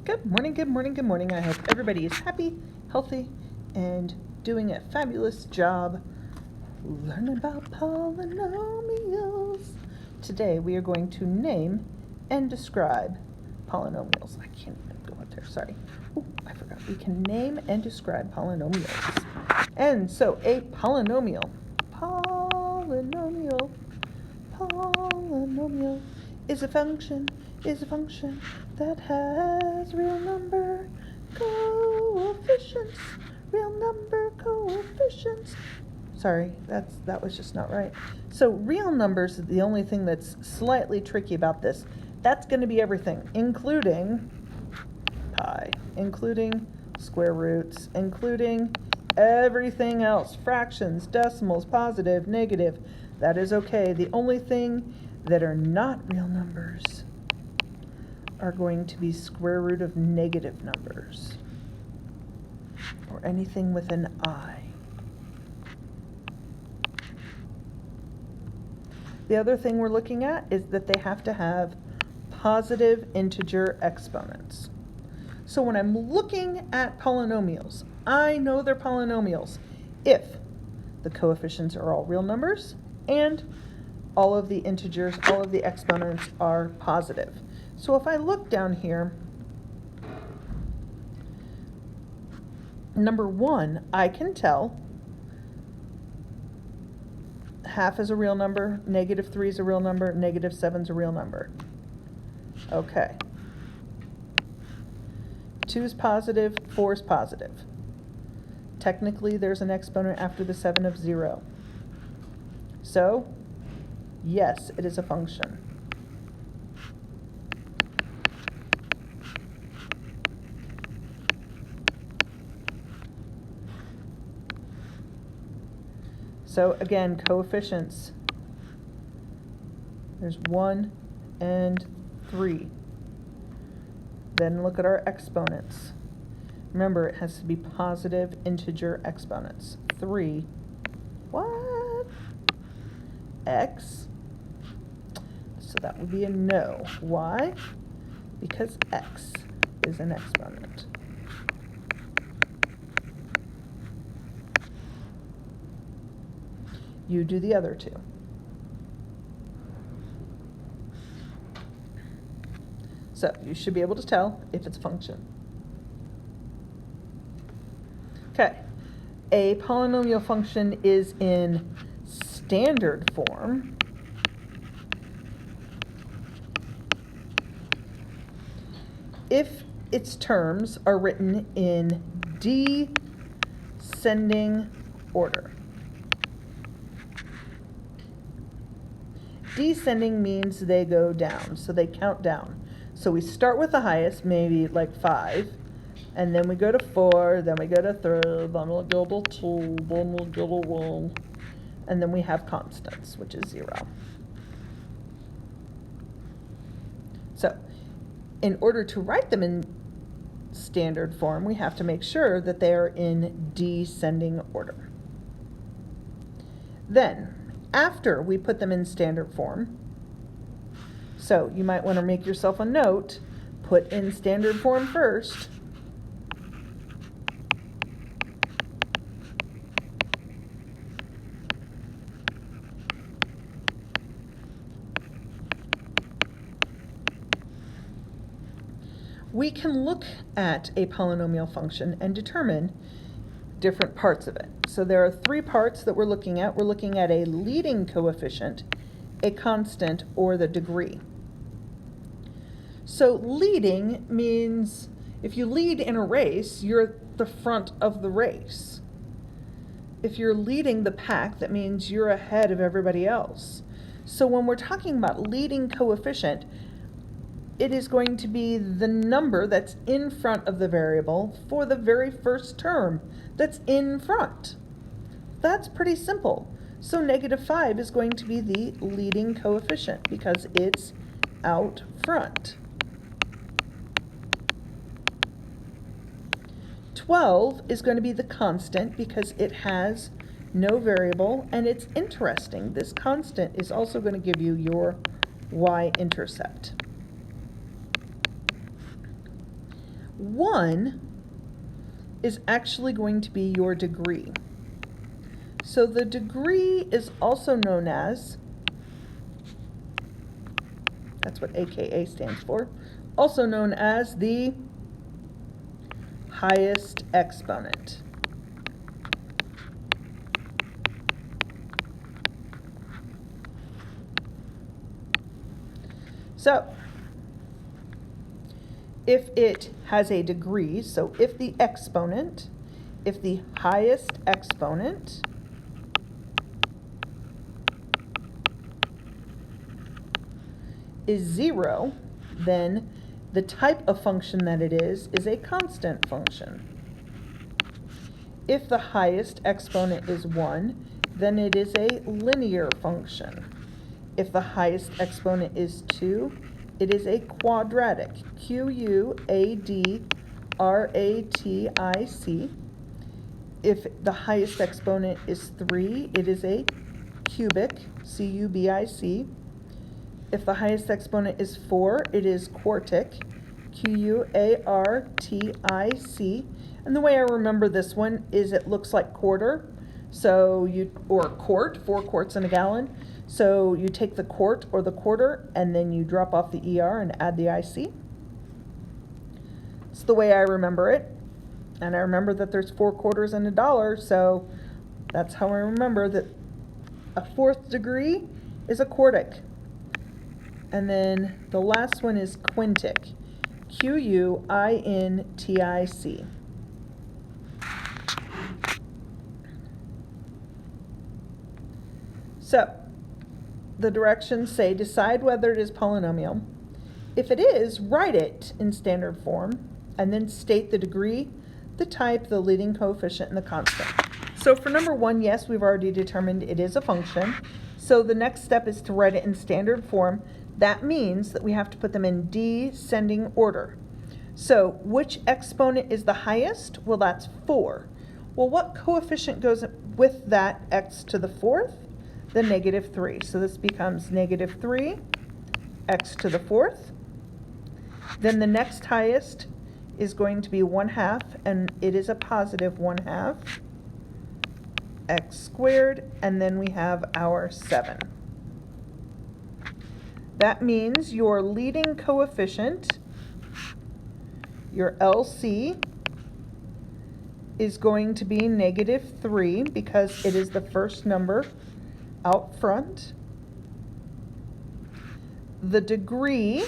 Good morning, good morning, good morning. I hope everybody is happy, healthy, and doing a fabulous job learning about polynomials. Today we are going to name and describe polynomials. I can't even go up there, sorry. Oh, I forgot. We can name and describe polynomials. And so a polynomial is a function that has real number coefficients. Sorry, that was just not right. So real numbers is the only thing that's slightly tricky about this. That's going to be everything, including pi, including square roots, including everything else, fractions, decimals, positive, negative. That is okay. The only thing that are not real numbers are going to be square root of negative numbers or anything with an I. The other thing we're looking at is that they have to have positive integer exponents. So when I'm looking at polynomials, I know they're polynomials if the coefficients are all real numbers and all of the integers, all of the exponents are positive. So if I look down here, number 1, I can tell half is a real number, -3 is a real number, -7 is a real number. Okay. 2 is positive, 4 is positive. Technically, there's an exponent after the 7 of 0. So, yes, it is a function. So again, coefficients. There's 1 and 3. Then look at our exponents. Remember, it has to be positive integer exponents. 3, what? X. So that would be a no. Why? Because x is an exponent. You do the other two. So you should be able to tell if it's a function. Okay, a polynomial function is in standard form if its terms are written in descending order. Descending means they go down, so they count down. So we start with the highest, maybe like 5, and then we go to 4, then we go to 3, then we'll go to 2, then we'll go to 1, and then we have constants, which is 0. So in order to write them in standard form, we have to make sure that they are in descending order. Then, after we put them in standard form, so you might want to make yourself a note, put in standard form first. We can look at a polynomial function and determine different parts of it. So there are 3 parts that we're looking at. We're looking at a leading coefficient, a constant, or the degree. So leading means if you lead in a race, you're at the front of the race. If you're leading the pack, that means you're ahead of everybody else. So when we're talking about leading coefficient, it is going to be the number that's in front of the variable for the very first term that's in front. That's pretty simple. So -5 is going to be the leading coefficient because it's out front. 12 is going to be the constant because it has no variable, and it's interesting. This constant is also going to give you your y-intercept. 1 is actually going to be your degree. So the degree is also known as, that's what AKA stands for, also known as the highest exponent. So, if it has a degree, so if the highest exponent is 0, then the type of function that it is a constant function. If the highest exponent is 1, then it is a linear function. If the highest exponent is 2, it is a quadratic, Q-U-A-D-R-A-T-I-C. If the highest exponent is 3, it is a cubic, C-U-B-I-C. If the highest exponent is 4, it is quartic, Q-U-A-R-T-I-C. And the way I remember this one is it looks like quarter, or quart, 4 quarts in a gallon. So you take the quart or the quarter and then you drop off the ER and add the IC. It's the way I remember it. And I remember that there's 4 quarters and $1, so that's how I remember that a 4th degree is a quartic. And then the last one is quintic, Q-U-I-N-T-I-C. So, the directions say decide whether it is polynomial. If it is, write it in standard form, and then state the degree, the type, the leading coefficient, and the constant. So for number 1, yes, we've already determined it is a function. So the next step is to write it in standard form. That means that we have to put them in descending order. So which exponent is the highest? Well, that's 4. Well, what coefficient goes with that x to the 4th? The -3. So this becomes -3 x to the 4th. Then the next highest is going to be 1/2, and it is a positive 1/2 x squared, and then we have our 7. That means your leading coefficient, your LC, is going to be -3 because it is the first number out front. The degree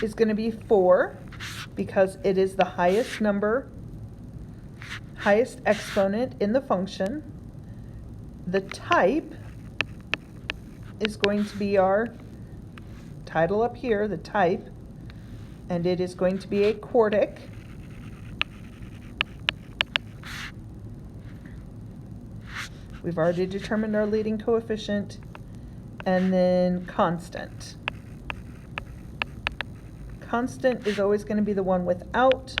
is going to be 4 because it is the highest exponent in the function. The type is going to be our title up here, the type, and it is going to be a quartic. We've already determined our leading coefficient, and then constant. Constant is always going to be the one without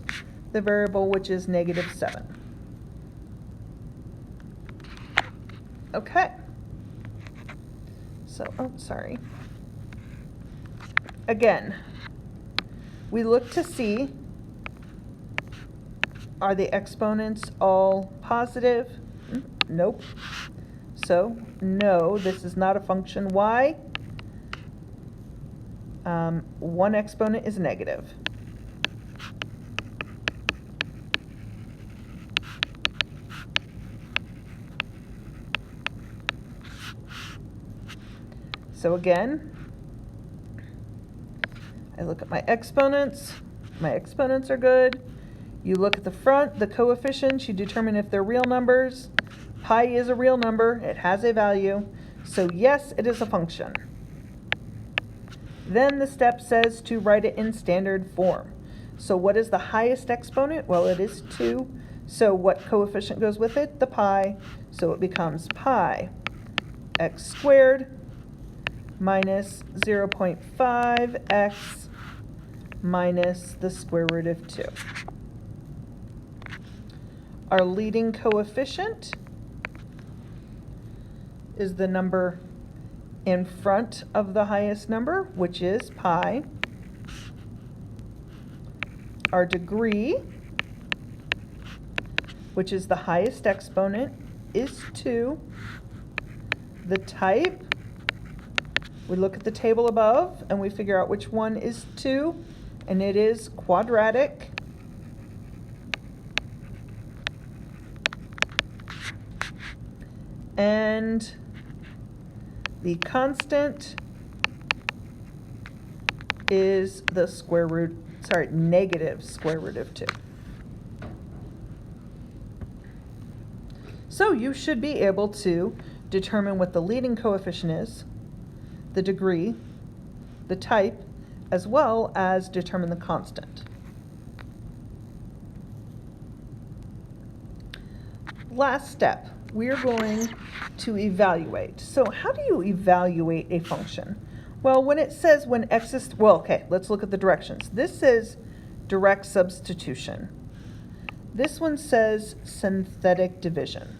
the variable, which is -7. Okay. So, sorry. Again, we look to see, are the exponents all positive? Nope. So, no, this is not a function. Why? One exponent is negative. So again, I look at my exponents. My exponents are good. You look at the front, the coefficients, you determine if they're real numbers. Pi is a real number, it has a value, so yes, it is a function. Then the step says to write it in standard form. So what is the highest exponent? Well, it is 2. So what coefficient goes with it? The pi. So it becomes pi x squared minus 0.5x minus the square root of 2. Our leading coefficient is the number in front of the highest number, which is pi. Our degree, which is the highest exponent, is 2. The type, we look at the table above and we figure out which one is 2, and it is quadratic. And the constant is the negative square root of 2. So you should be able to determine what the leading coefficient is, the degree, the type, as well as determine the constant. Last step, we're going to evaluate. So how do you evaluate a function? Well, when it says when x is, well, okay, let's look at the directions. This says direct substitution. This one says synthetic division.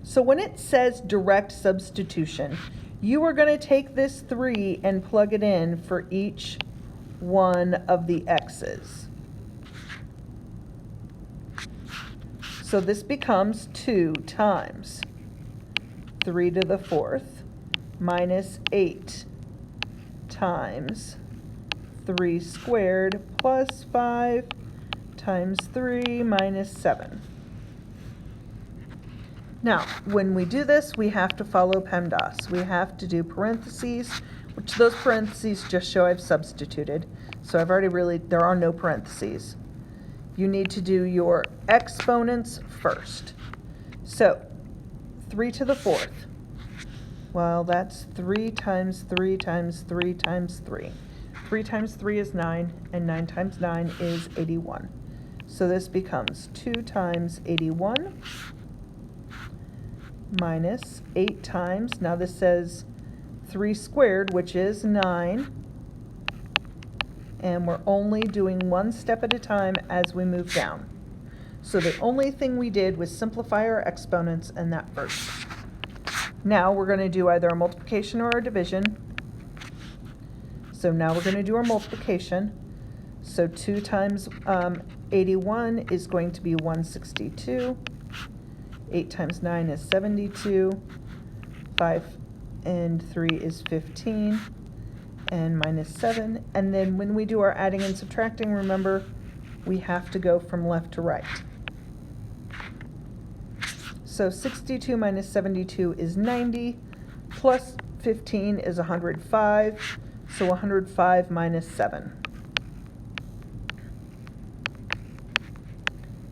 So when it says direct substitution, you are going to take this 3 and plug it in for each one of the x's. So this becomes 2 times 3 to the 4th minus 8 times 3 squared plus 5 times 3 minus 7. Now, when we do this, we have to follow PEMDAS. We have to do parentheses, which those parentheses just show I've substituted. So I've already there are no parentheses. You need to do your exponents first. So 3 to the 4th. Well, that's 3 times 3 times 3 times 3. 3 times 3 is 9, and 9 times 9 is 81. So this becomes 2 times 81 minus 8 times, now this says 3 squared, which is 9. And we're only doing one step at a time as we move down. So the only thing we did was simplify our exponents and that first. Now we're going to do either a multiplication or a division. So now we're going to do our multiplication. So 2 times 81 is going to be 162. 8 times 9 is 72. 5 and 3 is 15. And minus 7. And then when we do our adding and subtracting, remember, we have to go from left to right. So 62 minus 72 is 90, plus 15 is 105, so 105 minus 7.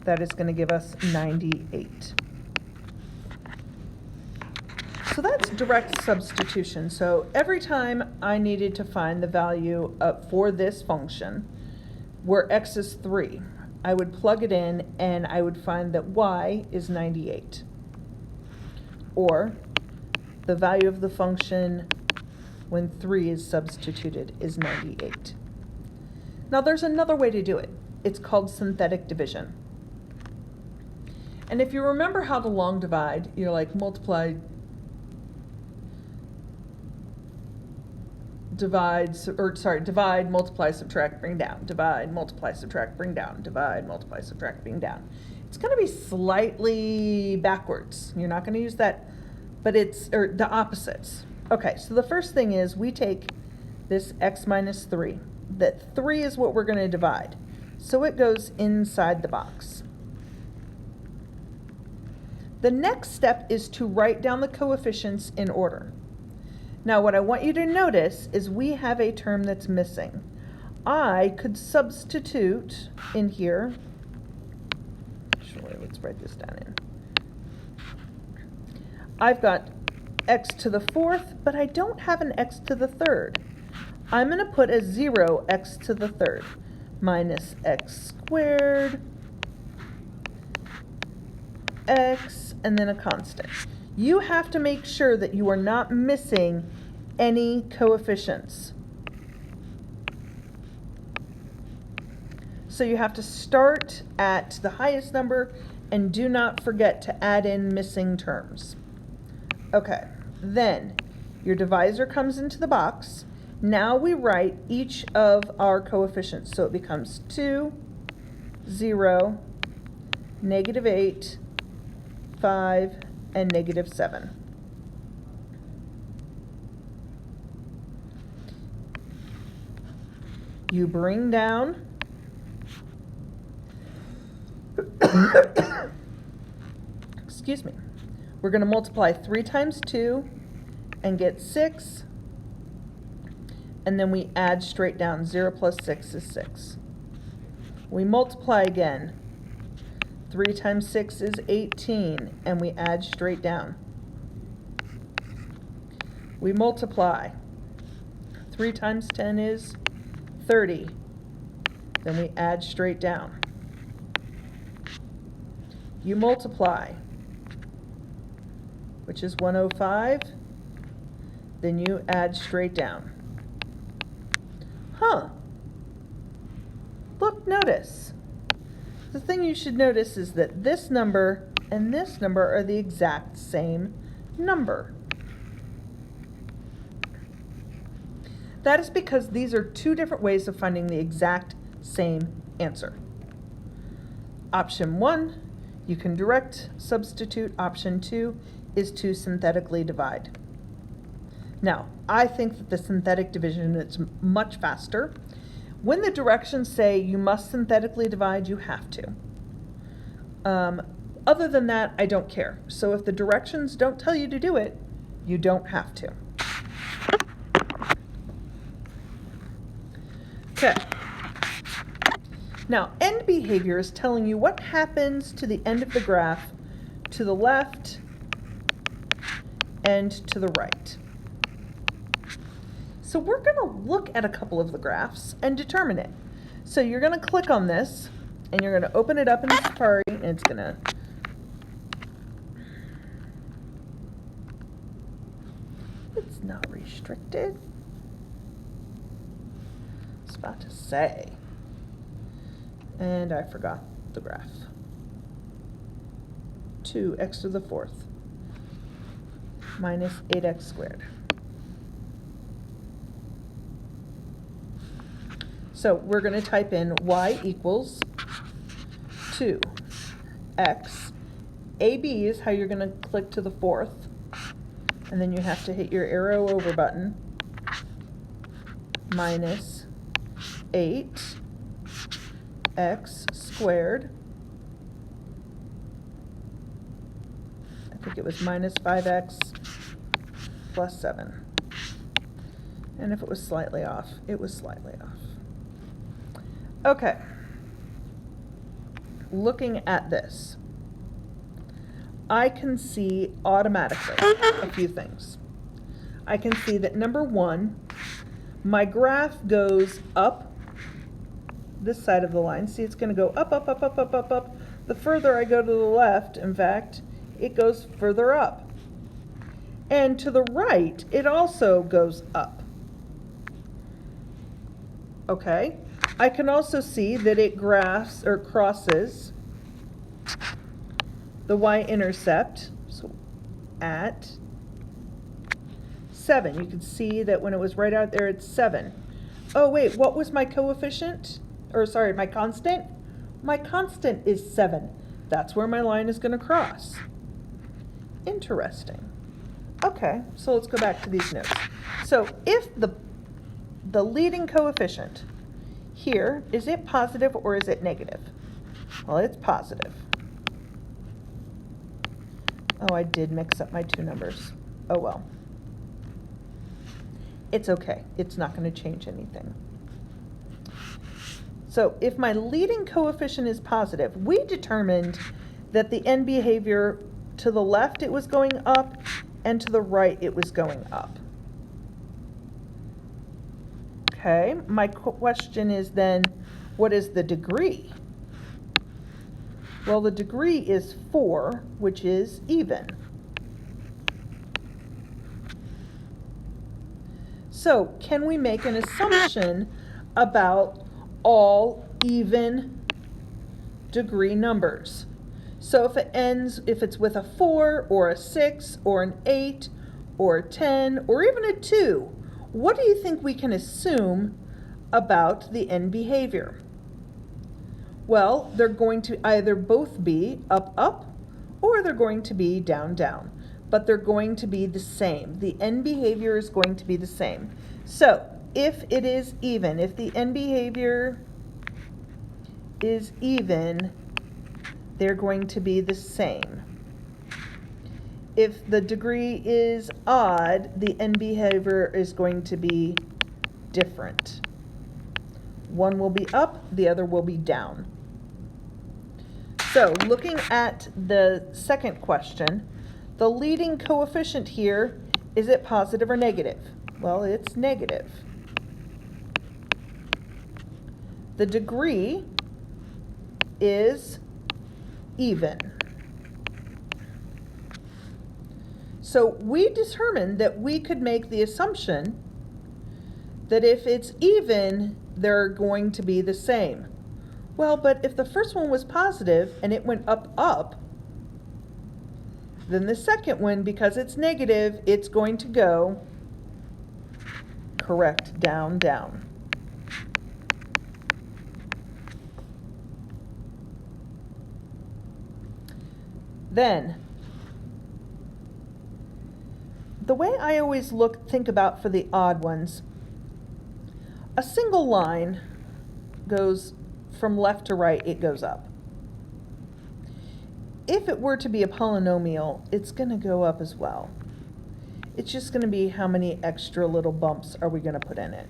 That is going to give us 98. So that's direct substitution. So every time I needed to find the value for this function, where x is 3, I would plug it in and I would find that y is 98. Or the value of the function when 3 is substituted is 98. Now there's another way to do it. It's called synthetic division. And if you remember how to long divide, you're like divide, multiply, subtract, bring down, divide, multiply, subtract, bring down, divide, multiply, subtract, bring down. It's going to be slightly backwards. You're not going to use that, but it's the opposites. Okay, so the first thing is we take this x minus 3. That 3 is what we're going to divide. So it goes inside the box. The next step is to write down the coefficients in order. Now what I want you to notice is we have a term that's missing. I could substitute in here. Actually, let's write this down in. I've got x to the 4th, but I don't have an x to the 3rd. I'm going to put a 0 x to the 3rd minus x squared, x, and then a constant. You have to make sure that you are not missing any coefficients. So you have to start at the highest number and do not forget to add in missing terms. Okay, then Your divisor comes into the box. Now we write each of our coefficients. So it becomes 2, 0, -8, 5, and -7. You bring down excuse me. We're going to multiply 3 times 2 and get 6. And then we add straight down. 0 plus 6 is 6. We multiply again. 3 times 6 is 18, and we add straight down. We multiply. 3 times 10 is 30. Then we add straight down. You multiply, which is 105. Then you add straight down. Look, notice. The thing you should notice is that this number and this number are the exact same number. That is because these are two different ways of finding the exact same answer. Option 1, you can direct substitute. Option 2 is to synthetically divide. Now, I think that the synthetic division is much faster. When the directions say you must synthetically divide, you have to. Other than that, I don't care. So if the directions don't tell you to do it, you don't have to. Okay. Now, end behavior is telling you what happens to the end of the graph to the left and to the right. So we're going to look at a couple of the graphs and determine it. So you're going to click on this, and you're going to open it up in Safari, and it's going to it's not restricted. I was about to say. And I forgot the graph. 2x to the 4th minus 8x squared. So we're going to type in y equals 2x. AB is how you're going to click to the 4th. And then you have to hit your arrow over button. Minus 8x squared. I think it was minus 5x plus 7. And if it was slightly off, it was slightly off. Okay, looking at this, I can see automatically a few things. I can see that number 1, my graph goes up this side of the line. See, it's going to go up, up, up, up, up, up, up. The further I go to the left, in fact, it goes further up. And to the right, it also goes up. Okay. I can also see that it graphs or crosses the y-intercept, so at 7. You can see that when it was right out there, it's 7. Oh wait, what was my coefficient? Or sorry, my constant? My constant is 7. That's where my line is going to cross. Interesting. Okay, so let's go back to these notes. So if the leading coefficient here, is it positive or is it negative? Well, it's positive. Oh, I did mix up my two numbers. Oh well. It's okay. It's not going to change anything. So if my leading coefficient is positive, we determined that the end behavior to the left it was going up and to the right it was going up. Okay, my question is then, what is the degree? Well, the degree is 4, which is even. So, can we make an assumption about all even degree numbers? So if it's with a 4 or a 6 or an 8 or 10, or even a 2, what do you think we can assume about the end behavior? Well, they're going to either both be up, up, or they're going to be down, down. But they're going to be the same. The end behavior is going to be the same. So, if it is even, if the end behavior is even, they're going to be the same. If the degree is odd, the end behavior is going to be different. One will be up, the other will be down. So, looking at the second question, the leading coefficient here, is it positive or negative? Well, it's negative. The degree is even. So we determined that we could make the assumption that if it's even, they're going to be the same. Well, but if the first one was positive and it went up, up, then the second one, because it's negative, it's going to go, correct, down, down. Then, the way I always think about for the odd ones, a single line goes from left to right, it goes up. If it were to be a polynomial, it's going to go up as well. It's just going to be how many extra little bumps are we going to put in it.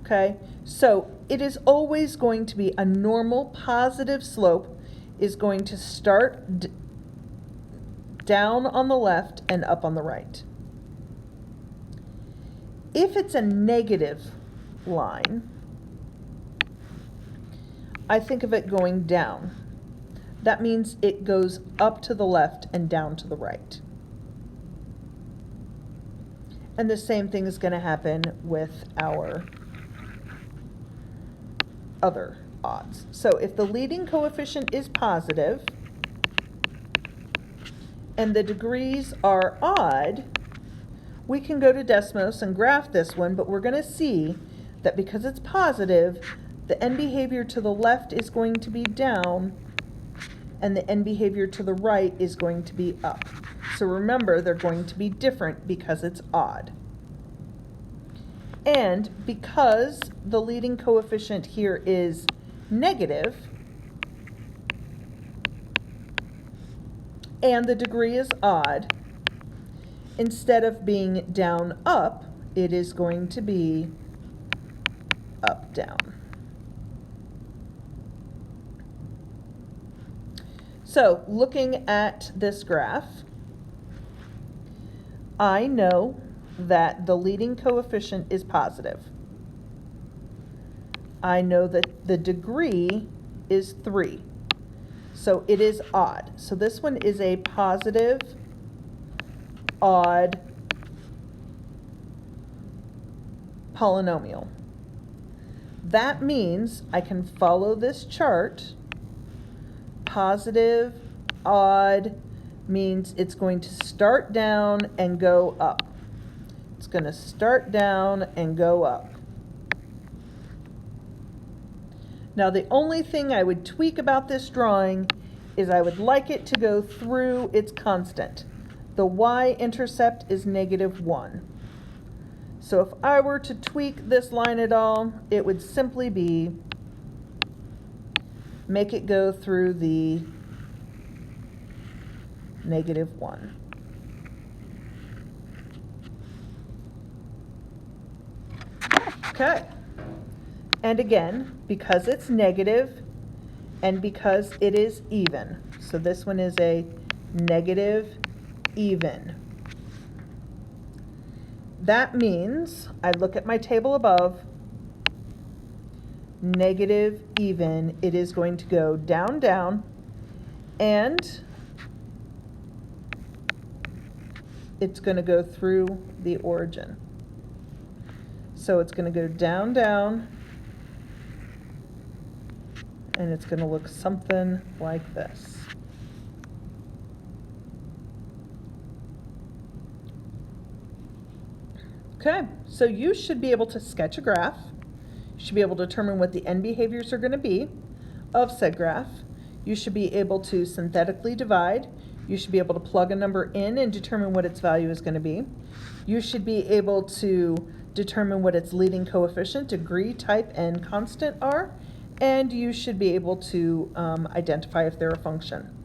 Okay, so it is always going to be a normal positive slope is going to start down on the left and up on the right. If it's a negative line, I think of it going down. That means it goes up to the left and down to the right. And the same thing is going to happen with our other odds. So if the leading coefficient is positive and the degrees are odd, we can go to Desmos and graph this one, but we're going to see that because it's positive, the end behavior to the left is going to be down and the end behavior to the right is going to be up. So remember, they're going to be different because it's odd. And because the leading coefficient here is negative, and the degree is odd, instead of being down, up, it is going to be up, down. So, looking at this graph, I know that the leading coefficient is positive. I know that the degree is 3. So it is odd. So this one is a positive, odd polynomial. That means I can follow this chart. Positive, odd means it's going to start down and go up. It's going to start down and go up. Now the only thing I would tweak about this drawing is I would like it to go through its constant. The y-intercept is -1. So if I were to tweak this line at all, it would simply be make it go through the -1. Okay. And again, because it's negative and because it is even. So this one is a negative even. That means I look at my table above, negative even, it is going to go down, down, and it's going to go through the origin. So it's going to go down, down, and it's going to look something like this. Okay, so you should be able to sketch a graph. You should be able to determine what the end behaviors are going to be of said graph. You should be able to synthetically divide. You should be able to plug a number in and determine what its value is going to be. You should be able to determine what its leading coefficient, degree, type, and constant are. And you should be able to identify if they're a function.